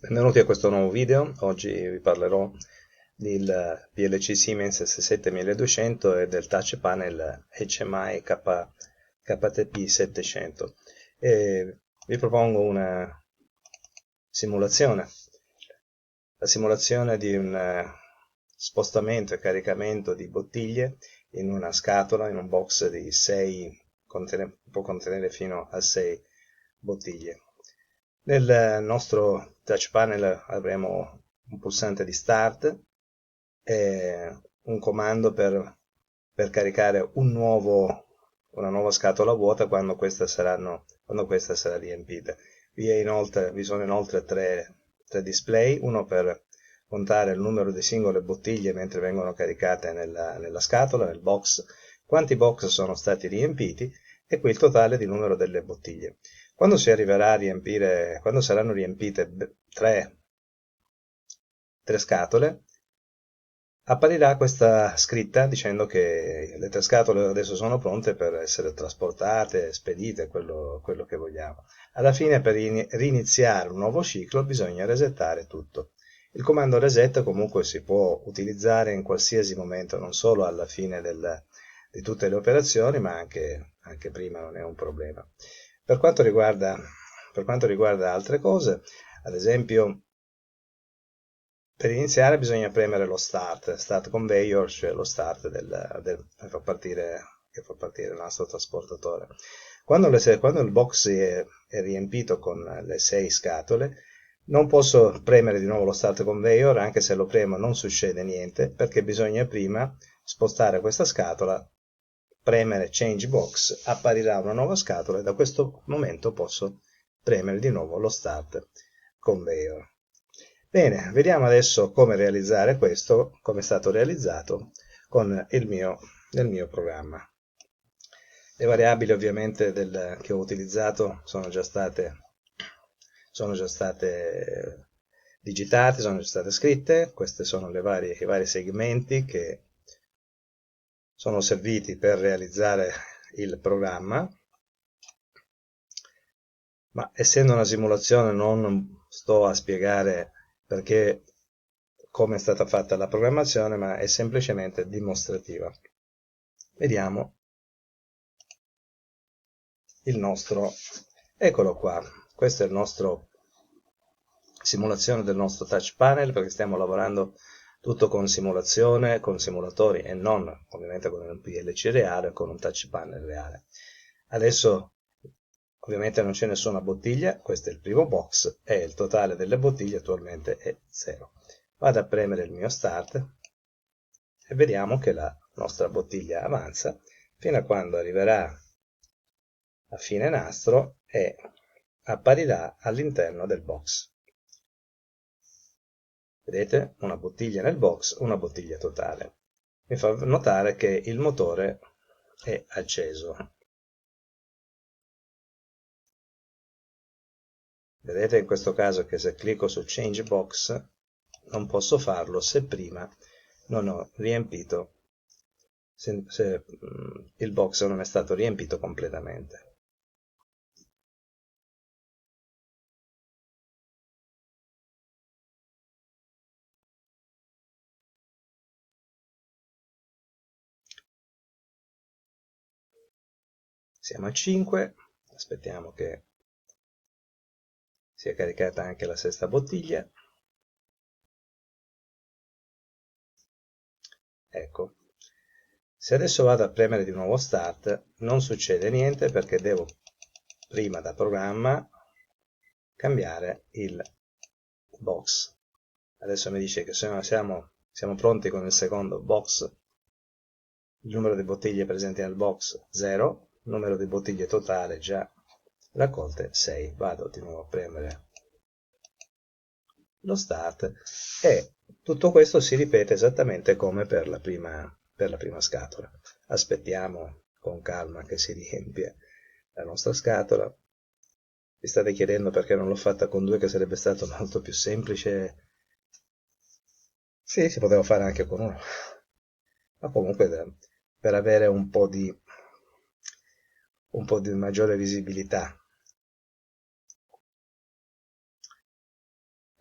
Benvenuti a questo nuovo video. Oggi vi parlerò del PLC Siemens S7 1200 e del touch panel HMI KTP 700. E vi propongo una simulazione, la simulazione di un spostamento e caricamento di bottiglie in una scatola, in un box di 6, può contenere fino a 6 bottiglie. Nel nostro touch panel avremo un pulsante di start e un comando per caricare una nuova scatola vuota quando questa sarà riempita. Vi sono inoltre tre display, uno per contare il numero di singole bottiglie mentre vengono caricate nella scatola, nel box, quanti box sono stati riempiti e qui il totale di numero delle bottiglie. Quando si arriverà a riempire, quando saranno riempite tre scatole, apparirà questa scritta dicendo che le 3 scatole adesso sono pronte per essere trasportate, spedite, quello che vogliamo. Alla fine, per riniziare un nuovo ciclo, bisogna resettare tutto. Il comando reset comunque si può utilizzare in qualsiasi momento, non solo alla fine di tutte le operazioni, ma anche prima, non è un problema. Per quanto riguarda altre cose, ad esempio, per iniziare bisogna premere lo start conveyor, cioè lo start che fa partire il nostro trasportatore. Quando il box è riempito con le 6 scatole, non posso premere di nuovo lo start conveyor, anche se lo premo non succede niente, perché bisogna prima spostare questa scatola, premere change box, apparirà una nuova scatola e da questo momento posso premere di nuovo lo start conveyor. Bene, vediamo adesso come realizzare questo, come è stato realizzato con nel mio programma. Le variabili ovviamente che ho utilizzato sono già state digitate, sono già state scritte. Questi sono i vari segmenti che sono serviti per realizzare il programma. Ma essendo una simulazione non sto a spiegare perché come è stata fatta la programmazione, ma è semplicemente dimostrativa. Vediamo il nostro, eccolo qua, questa è il nostro simulazione del nostro touch panel, perché stiamo lavorando tutto con simulazione, con simulatori e non ovviamente con un PLC reale, con un touch panel reale. Adesso ovviamente non c'è nessuna bottiglia, questo è il primo box e il totale delle bottiglie attualmente è 0. Vado a premere il mio start e vediamo che la nostra bottiglia avanza fino a quando arriverà a fine nastro e apparirà all'interno del box. Vedete? Una bottiglia nel box, una bottiglia totale. Mi fa notare che il motore è acceso. Vedete in questo caso che se clicco su Change Box non posso farlo se prima non ho riempito, se il box non è stato riempito completamente. Siamo a 5, aspettiamo che sia caricata anche la sesta bottiglia. Ecco, se adesso vado a premere di nuovo Start, non succede niente perché devo prima da programma cambiare il box. Adesso mi dice che siamo pronti con il secondo box. Il numero di bottiglie presenti nel box 0, numero di bottiglie totale già raccolte 6. Vado di nuovo a premere lo start e tutto questo si ripete esattamente come per la prima scatola. Aspettiamo con calma che si riempie la nostra scatola. Vi state chiedendo perché non l'ho fatta con 2, che sarebbe stato molto più semplice? Sì, si poteva fare anche con 1, ma comunque per avere un po' di maggiore visibilità.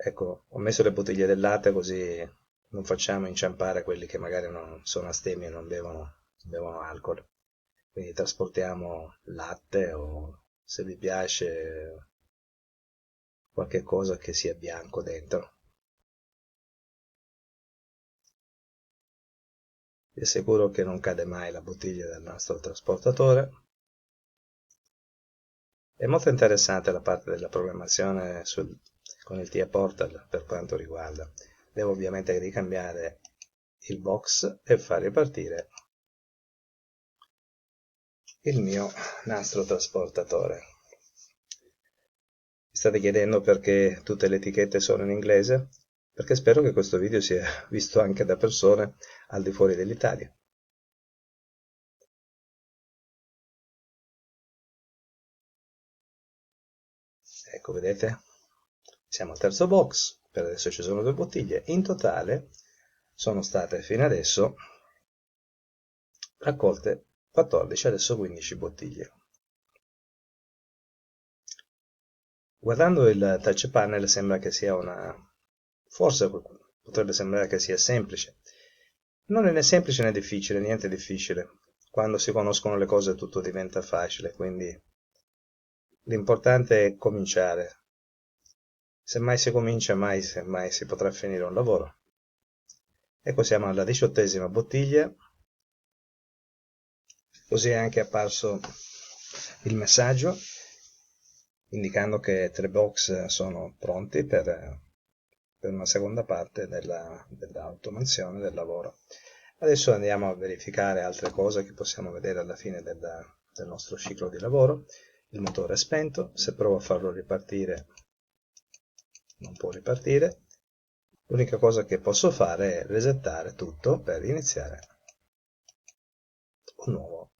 Ecco, ho messo le bottiglie del latte così non facciamo inciampare quelli che magari non sono astemi e non bevono alcol. Quindi trasportiamo latte o, se vi piace, qualche cosa che sia bianco dentro. Vi assicuro che non cade mai la bottiglia del nostro trasportatore. È molto interessante la parte della programmazione con il TIA Portal per quanto riguarda. Devo ovviamente ricambiare il box e far ripartire il mio nastro trasportatore. Mi state chiedendo perché tutte le etichette sono in inglese? Perché spero che questo video sia visto anche da persone al di fuori dell'Italia. Ecco, vedete? Siamo al terzo box, per adesso ci sono 2 bottiglie. In totale sono state fino adesso raccolte 14, adesso 15 bottiglie. Guardando il touch panel sembra che sia forse potrebbe sembrare che sia semplice. Non è né semplice né difficile, niente è difficile. Quando si conoscono le cose tutto diventa facile, quindi l'importante è cominciare. Se mai si comincia, mai si potrà finire un lavoro. Ecco, siamo alla 18ª bottiglia, così è anche apparso il messaggio indicando che 3 box sono pronti per una seconda parte dell'automazione del lavoro. Adesso andiamo a verificare altre cose che possiamo vedere alla fine del nostro ciclo di lavoro. Il motore è spento, se provo a farlo ripartire non può ripartire. L'unica cosa che posso fare è resettare tutto per iniziare un nuovo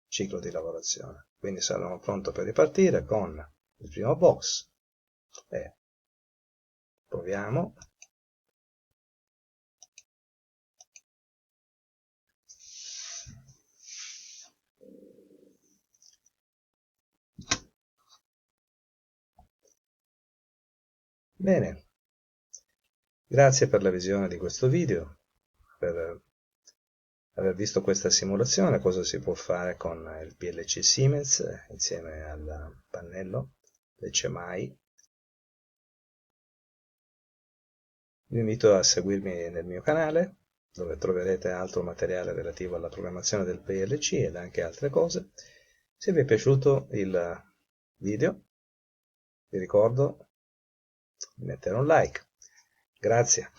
ciclo di lavorazione. Quindi sarò pronto per ripartire con il primo box e proviamo. Bene, grazie per la visione di questo video, per aver visto questa simulazione, cosa si può fare con il PLC Siemens insieme al pannello del CMI. Vi invito a seguirmi nel mio canale, dove troverete altro materiale relativo alla programmazione del PLC ed anche altre cose. Se vi è piaciuto il video, vi ricordo di mettere un like. Grazie.